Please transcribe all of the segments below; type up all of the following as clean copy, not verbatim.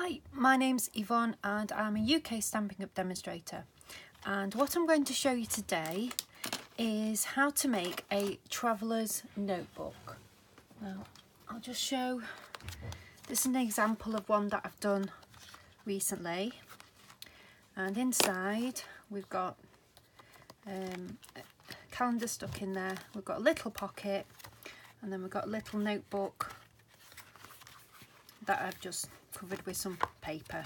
Hi, my name's Yvonne and I'm a UK Stampin' Up demonstrator, and what I'm going to show you today is how to make a traveller's notebook. Now I'll just show, this is an example of one that I've done recently, and inside we've got a calendar stuck in there, we've got a little pocket, and then we've got a little notebook that I've just covered with some paper.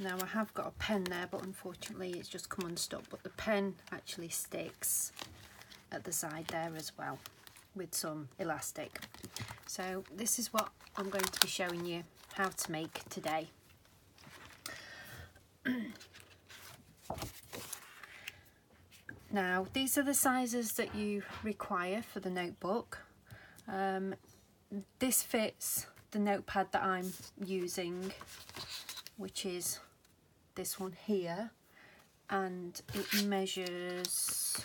Now I have got a pen there, but unfortunately it's just come unstuck, but the pen actually sticks at the side there as well with some elastic. So this is what I'm going to be showing you how to make today. Now these are the sizes that you require for the notebook. This fits the notepad that I'm using, which is this one here, and it measures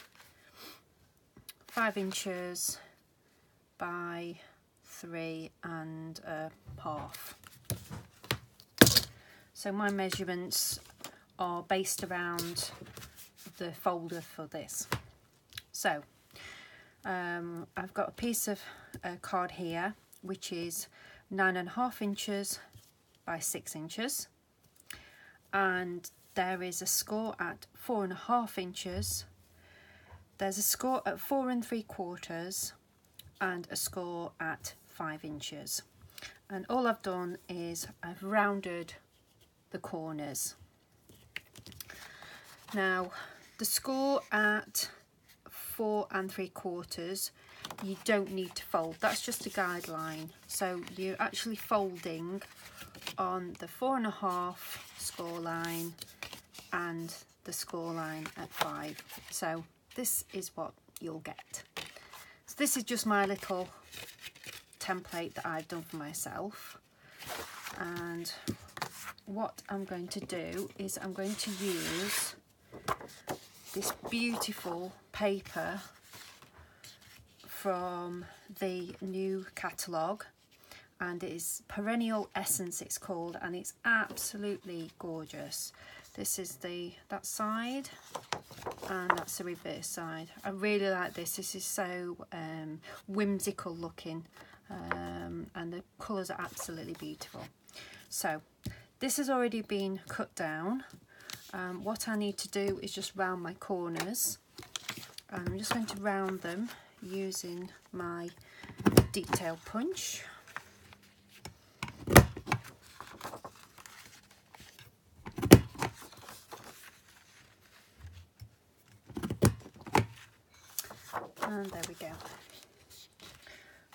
5 inches by 3.5. So my measurements are based around the folder for this. So I've got a piece of card here which is 9.5 inches by 6 inches, and there is a score at 4.5 inches, there's a score at 4 3/4, and a score at 5 inches. And all I've done is I've rounded the corners. Now the score at 4 3/4, you don't need to fold, that's just a guideline. So you're actually folding on the 4.5 score line and the score line at 5. So this is what you'll get. So this is just my little template that I've done for myself, and what I'm going to do is I'm going to use this beautiful paper from the new catalogue, and it is Perennial Essence it's called, and it's absolutely gorgeous. This is that side, and that's the reverse side. I really like this. This is so whimsical looking, and the colours are absolutely beautiful. So this has already been cut down. What I need to do is just round my corners. I'm just going to round them using my detail punch. And there we go.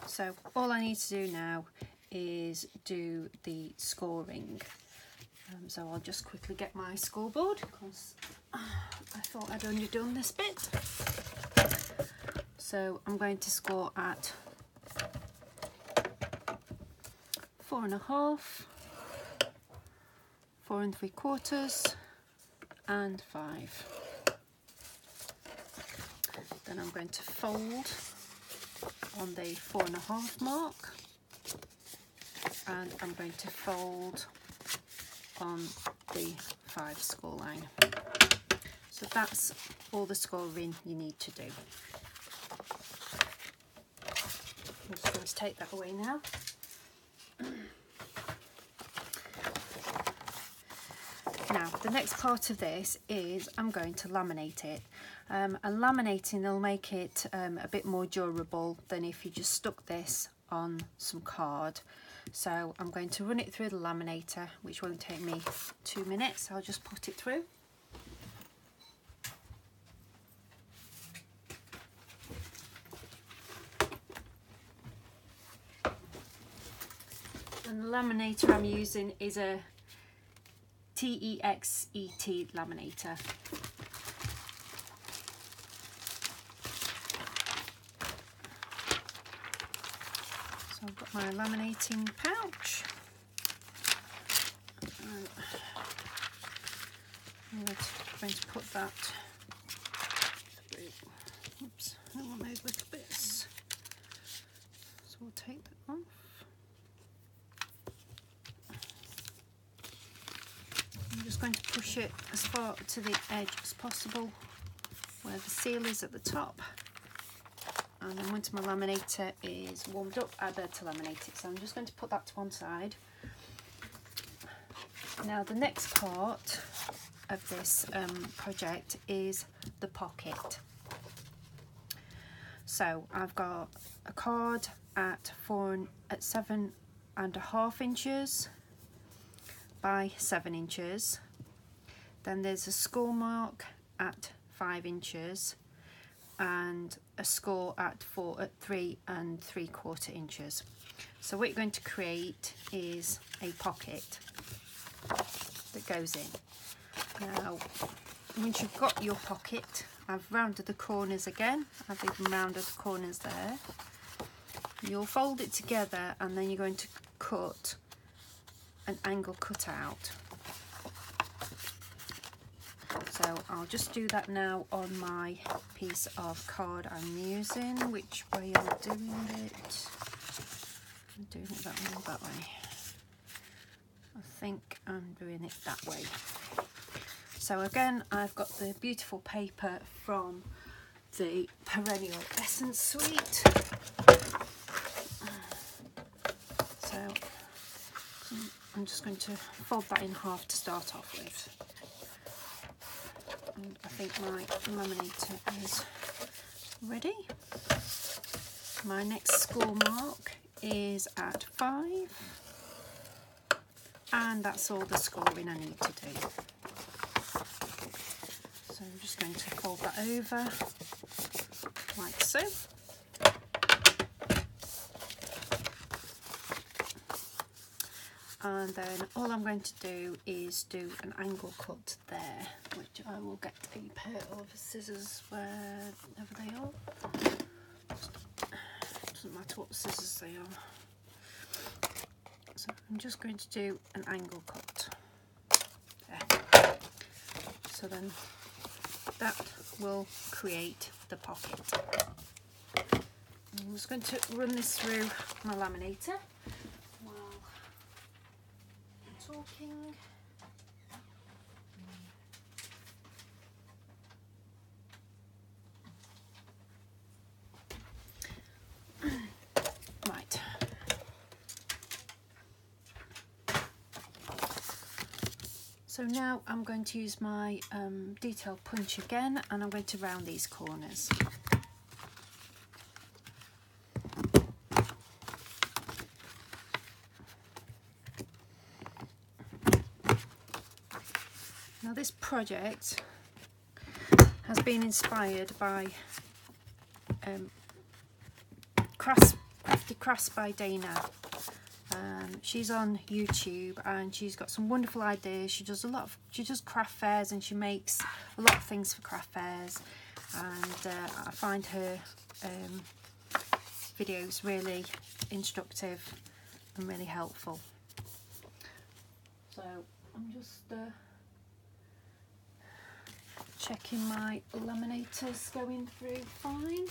So all I need to do now is do the scoring. So I'll just quickly get my scoreboard because I thought I'd only done this bit. So I'm going to score at 4.5, 4 3/4, and 5. Then I'm going to fold on the 4.5 mark, and I'm going to fold on the 5 score line. So that's all the scoring you need to do. I'm just going to take that away now. Now the next part of this is I'm going to laminate it, and laminating will make it a bit more durable than if you just stuck this on some card. So I'm going to run it through the laminator, which won't take me 2 minutes. I'll just put it through. And the laminator I'm using is a TEXET laminator. So I've got my laminating pouch. I'm going to put that through. Oops, I don't want those little bits. So we'll take that off. just going to push it as far to the edge as possible where the seal is at the top, and then once my laminator is warmed up I better laminate it, so I'm just going to put that to one side. Now the next part of this project is the pocket. So I've got a card at 7.5 inches by 7 inches. Then there's a score mark at 5 inches and a score at 3 3/4 inches. So what you're going to create is a pocket that goes in. Now once you've got your pocket, I've rounded the corners again, I've even rounded the corners there. You'll fold it together and then you're going to cut an angle cut out. So I'll just do that now on my piece of card I'm using. Which way am I doing it? I'm doing it that way or that way? I think I'm doing it that way. So again, I've got the beautiful paper from the Perennial Essence suite. So I'm just going to fold that in half to start off with. And I think my laminator is ready. My next score mark is at 5, and that's all the scoring I need to do. So I'm just going to fold that over like so. And then all I'm going to do is do an angle cut there, which I will get a pair of scissors wherever they are. Doesn't matter what scissors they are. So I'm just going to do an angle cut there. So then that will create the pocket. I'm just going to run this through my laminator while I'm talking. Right. So now I'm going to use my detail punch again, and I'm going to round these corners. Now this project has been inspired by Crafty Crafts by Deanna. She's on YouTube and she's got some wonderful ideas. She does craft fairs and she makes a lot of things for craft fairs, and I find her videos really instructive and really helpful. So I'm just checking my laminators going through fine.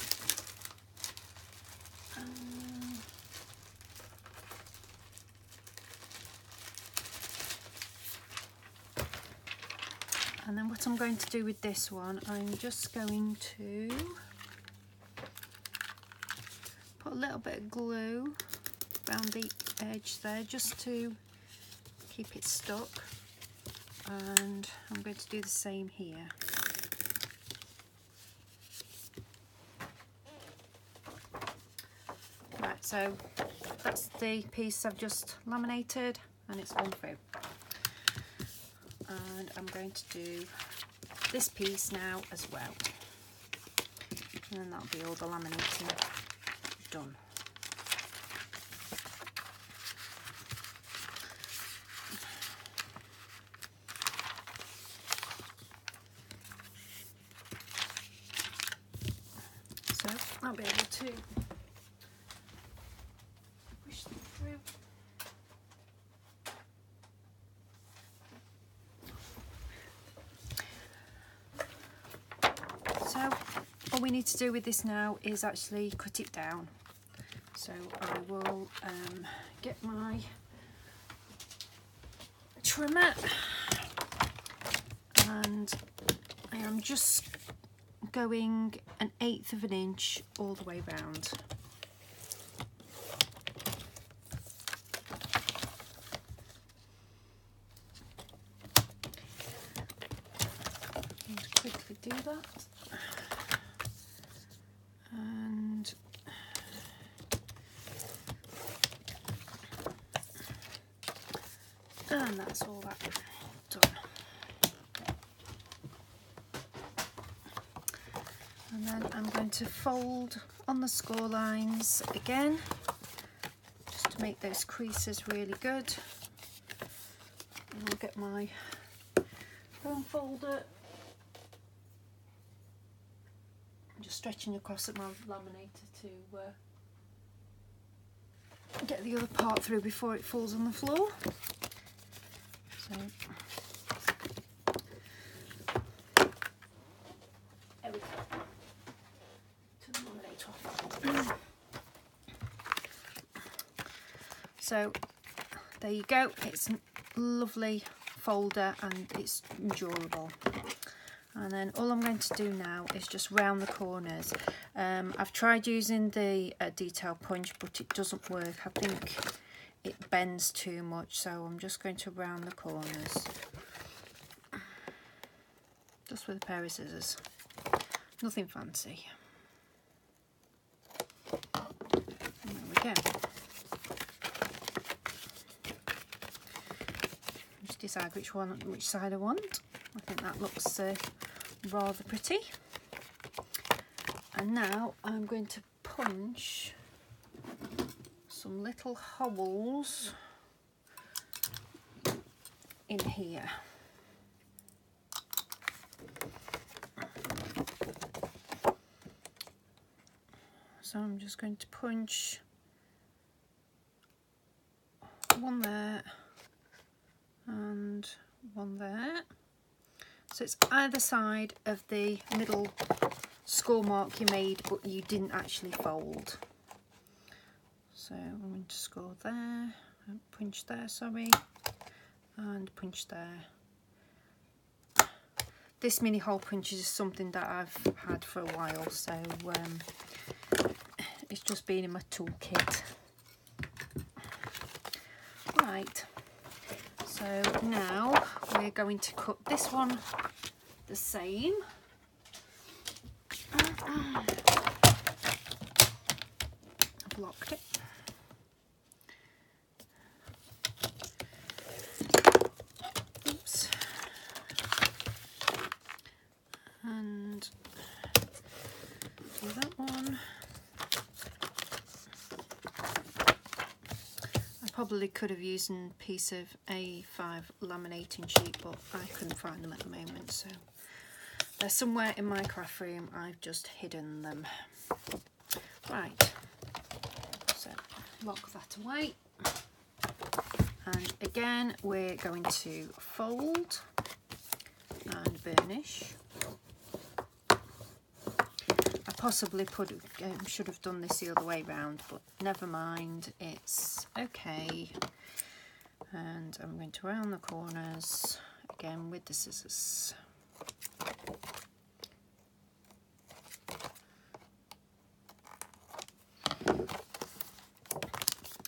And then what I'm going to do with this one, I'm just going to put a little bit of glue around the edge there just to keep it stuck, and I'm going to do the same here. Right, so that's the piece I've just laminated and it's gone through. And I'm going to do this piece now as well, and then that'll be all the laminating done. So I'll be able to push them through. So all we need to do with this now is actually cut it down. So I will get my trimmer and I am just going 1/8 of an inch all the way round. I'm going to quickly do that, and that's all that done. And then I'm going to fold on the score lines again, just to make those creases really good. And I'll get my foam folder. I'm just stretching across at my laminator to get the other part through before it falls on the floor. So there we go. Turn the laminator off. So there you go. It's a lovely folder and it's durable. And then all I'm going to do now is just round the corners. I've tried using the detail punch, but it doesn't work. I think it bends too much, so I'm just going to round the corners just with a pair of scissors. Nothing fancy. And there we go. Just decide which side I want. I think that looks rather pretty. And now I'm going to punch some little holes in here. So I'm just going to punch one there and one there. So it's either side of the middle score mark you made, but you didn't actually fold. So I'm going to score there, punch there, sorry, and punch there. This mini hole punch is something that I've had for a while, so it's just been in my toolkit. Right, so now we're going to cut this one the same. I've locked it. Oops. And do that one. I probably could have used a piece of A5 laminating sheet, but I couldn't find them at the moment, so they're somewhere in my craft room. I've just hidden them. Right, so lock that away. And again, we're going to fold and burnish. I possibly should have done this the other way round, but never mind, it's okay. And I'm going to round the corners again with the scissors.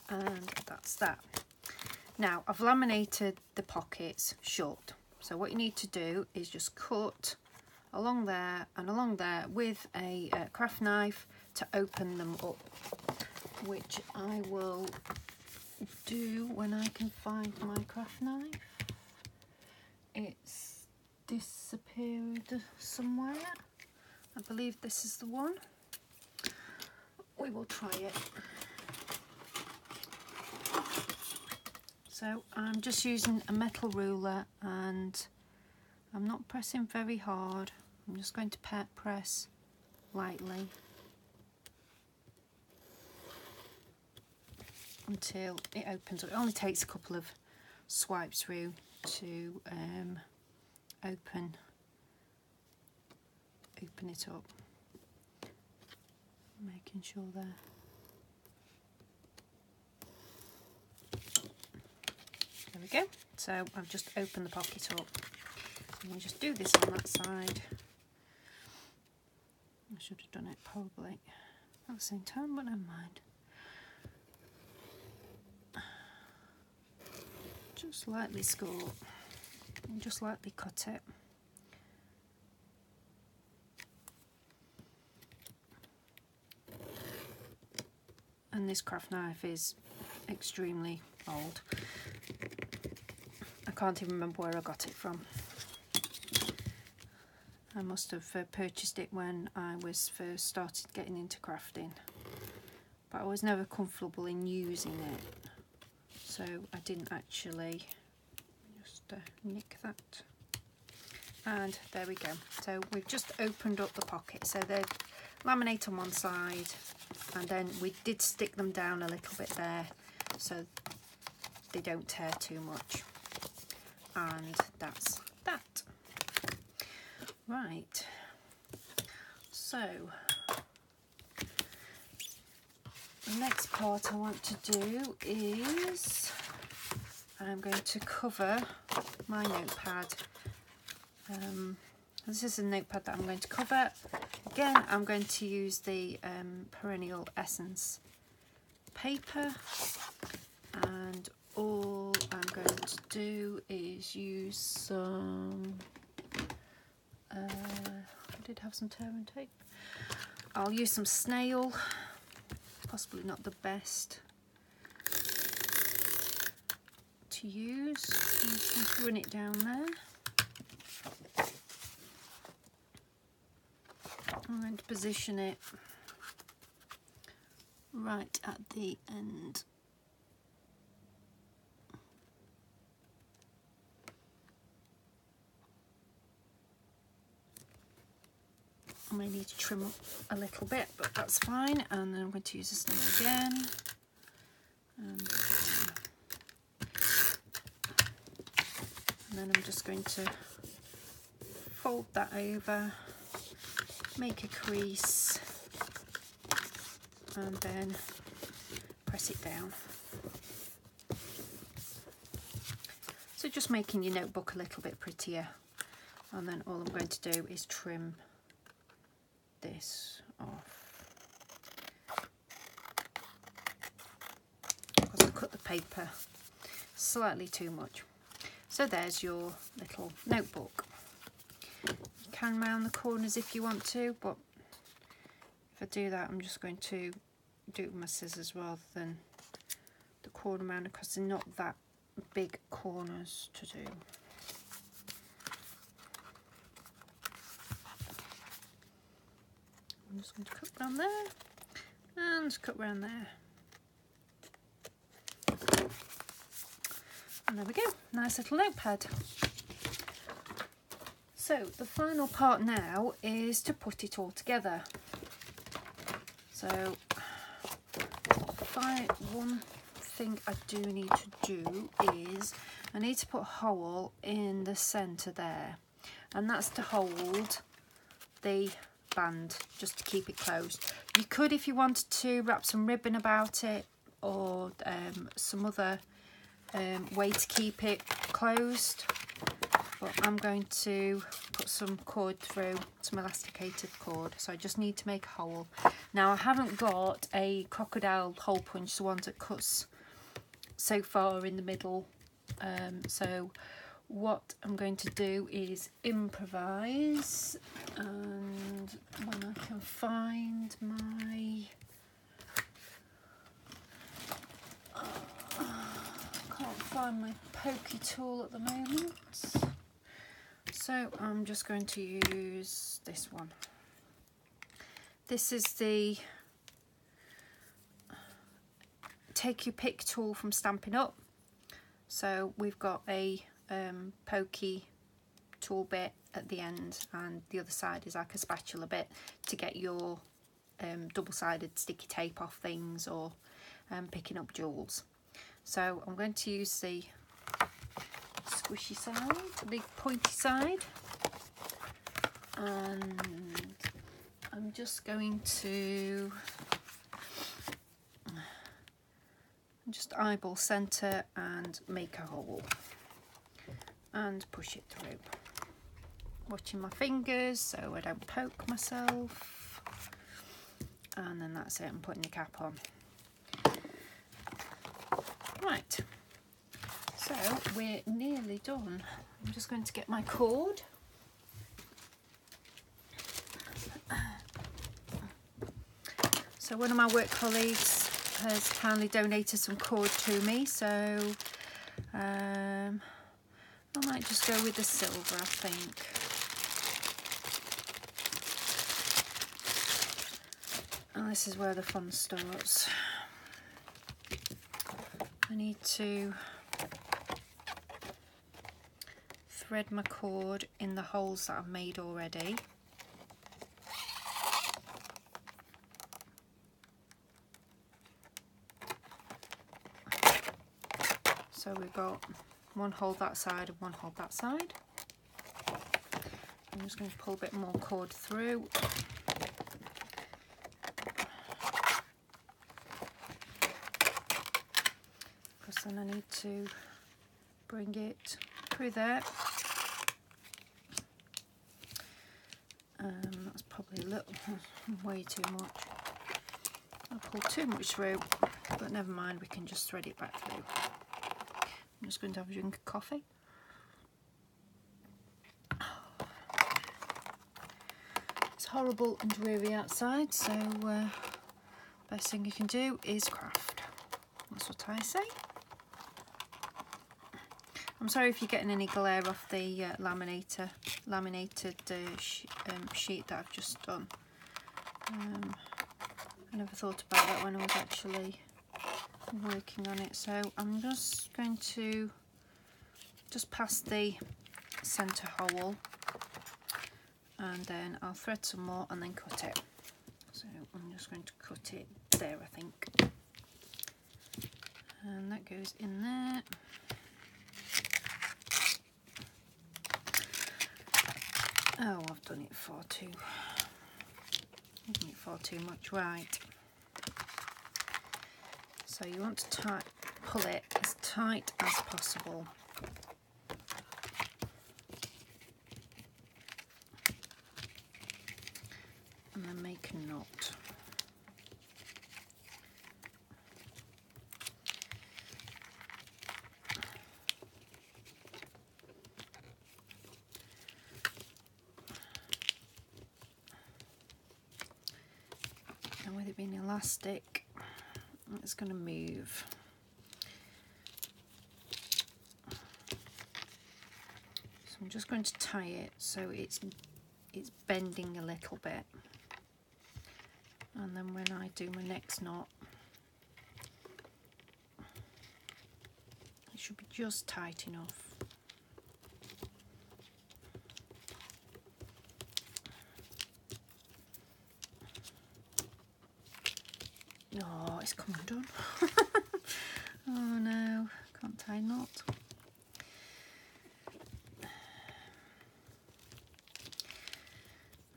And that's that. Now I've laminated the pockets shut, so what you need to do is just cut along there and along there with a craft knife to open them up, which I will do when I can find my craft knife. It's disappeared somewhere. I believe this is the one. We will try it. So I'm just using a metal ruler and I'm not pressing very hard. I'm just going to press lightly until it opens up. It only takes a couple of swipes through to open it up. Making sure there. There we go. So I've just opened the pocket up. Let me just do this on that side. I should have done it probably at the same time, but never mind. Just lightly score and just lightly cut it. And this craft knife is extremely old. I can't even remember where I got it from. I must have purchased it when I was first started getting into crafting, but I was never comfortable in using it, so I didn't actually. Just nick that, and there we go. So we've just opened up the pocket, so they're laminate on one side, and then we did stick them down a little bit there so they don't tear too much, and that's that. Right, so the next part I want to do is I'm going to cover my notepad. This is a notepad that I'm going to cover. Again, I'm going to use the Perennial Essence paper, and all I'm going to do is use some I did have some tear and tape. I'll use some snail, possibly not the best to use. I'm just going to run it down there. I'm going to position it right at the end. I may need to trim up a little bit, but that's fine. And then I'm going to use the snail again. And then I'm just going to fold that over, make a crease, and then press it down. So just making your notebook a little bit prettier. And then all I'm going to do is trim this off, because I cut the paper slightly too much. So there's your little notebook. You can round the corners if you want to, but if I do that, I'm just going to do it with my scissors rather than the corner rounder, because they're not that big corners to do. I'm just going to cut round there and cut round there. And there we go, nice little notepad. So the final part now is to put it all together. So one thing I do need to do is I need to put a hole in the centre there, and that's to hold the band, just to keep it closed. You could, if you wanted to, wrap some ribbon about it, or some other way to keep it closed, but I'm going to put some cord through, some elasticated cord, so I just need to make a hole. Now I haven't got a crocodile hole punch, the one that cuts so far in the middle, so what I'm going to do is improvise, and when I can find my can't find my pokey tool at the moment, so I'm just going to use this one. This is the Take Your Pick tool from Stampin' Up. So we've got a pokey tool bit at the end, and the other side is like a spatula bit to get your double-sided sticky tape off things, or picking up jewels. So I'm going to use the squishy side, the pointy side, and I'm just going to just eyeball centre and make a hole and push it through. watching my fingers so I don't poke myself. And then that's it, I'm putting the cap on. Right, so we're nearly done. I'm just going to get my cord. So one of my work colleagues has kindly donated some cord to me, so I might just go with the silver, I think. And this is where the fun starts. I need to thread my cord in the holes that I've made already. So we've got one hole that side and one hole that side. I'm just going to pull a bit more cord through. Because then I need to bring it through there. That's probably a little, way too much. I pulled too much through, but never mind, we can just thread it back through. I'm just going to have a drink of coffee. It's horrible and dreary outside, so best thing you can do is craft. That's what I say. I'm sorry if you're getting any glare off the laminated sheet that I've just done. I never thought about that when I was actually working on it, so I'm just going to pass the centre hole, and then I'll thread some more and then cut it. So I'm just going to cut it there, I think, and that goes in there. Oh, I've done it far too much, right. So you want to pull it as tight as possible. And then make a knot. And with it being elastic, it's going to move. So I'm just going to tie it so it's bending a little bit, and then when I do my next knot, it should be just tight enough. Oh, it's come undone. Oh no, can't tie a knot.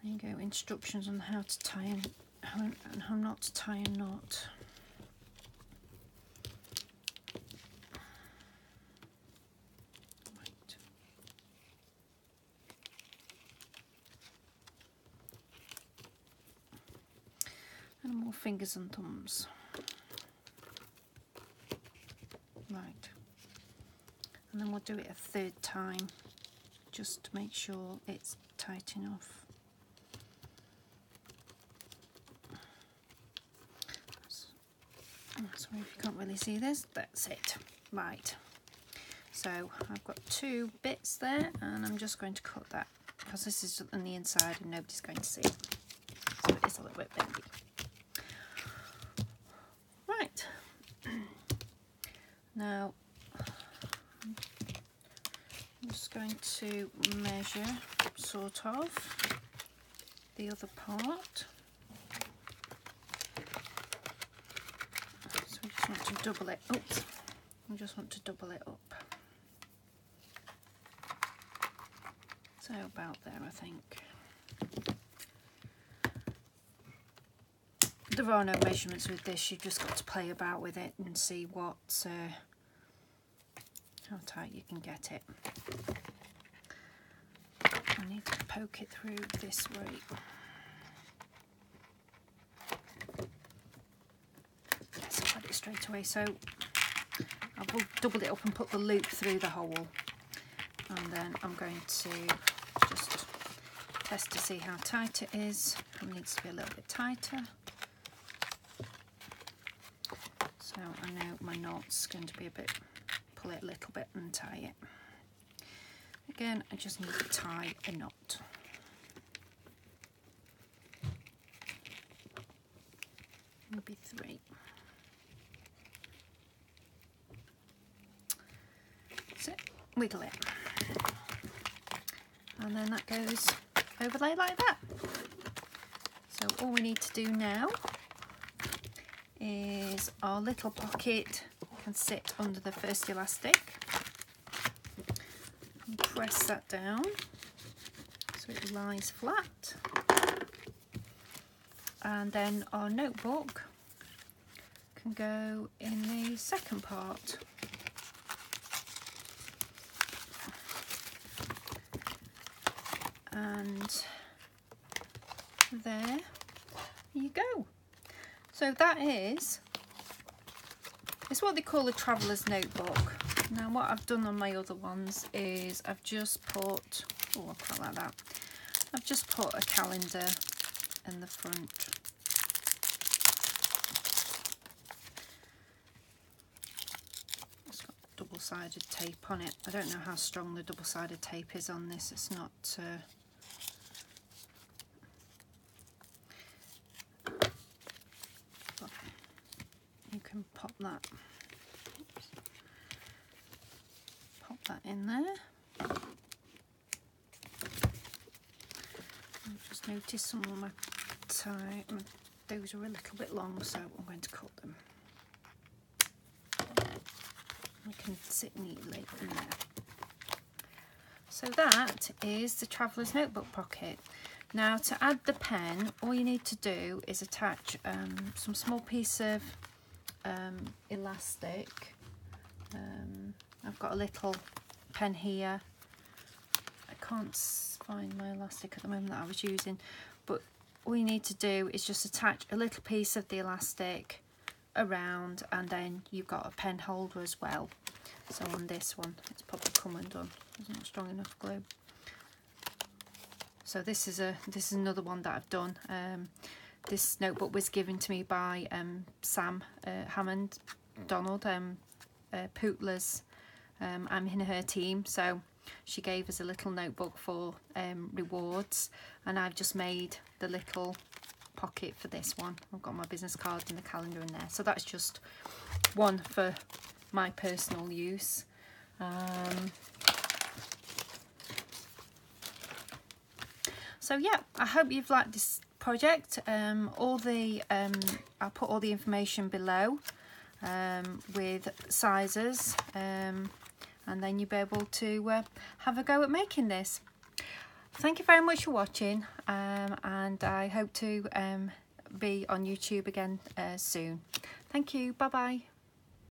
There you go, instructions on how to tie and how not to tie a knot. Right. And more fingers and thumbs. Right, and then we'll do it a third time just to make sure it's tight enough. Sorry if you can't really see this, that's it. Right, so I've got two bits there, and I'm just going to cut that because this is on the inside and nobody's going to see it, so it's a little bit bendy. Right, now I'm just going to measure sort of the other part. So we just want to double it. Oops, we just want to double it up. So about there, I think. There are no measurements with this, you've just got to play about with it and see what how tight you can get it. I need to poke it through this way. Yes, I've had it straight away. So I'll double it up and put the loop through the hole. And then I'm going to just test to see how tight it is. It needs to be a little bit tighter. So I know my knot's going to be a bit, pull it a little bit and tie it. Again, I just need to tie a knot. Maybe 3. So wiggle it. And then that goes overlay like that. So all we need to do now is our little pocket can sit under the first elastic. And press that down so it lies flat. And then our notebook can go in the second part. And there you go. So that is, it's what they call a traveller's notebook. Now what I've done on my other ones is I've just put, oh I quite like that, I've just put a calendar in the front. It's got double-sided tape on it. I don't know how strong the double-sided tape is on this. It's not you can pop that in there. I've just noticed some of my those are a little bit long, so I'm going to cut them. They can sit neatly in there. So that is the traveller's notebook pocket. Now to add the pen, all you need to do is attach some small piece of elastic. I've got a little pen here. I can't find my elastic at the moment that I was using, but all you need to do is just attach a little piece of the elastic around, and then you've got a pen holder as well. So on this one, it's probably come undone. There's not strong enough glue. So this is another one that I've done. This notebook was given to me by Sam Hammond Donald, Pootlers. I'm in her team, so she gave us a little notebook for rewards, and I've just made the little pocket for this one. I've got my business cards and the calendar in there, so that's just one for my personal use. So yeah, I hope you've liked this project. I'll put all the information below with sizes, and then you'll be able to have a go at making this. Thank you very much for watching, and I hope to be on YouTube again soon. Thank you. Bye bye.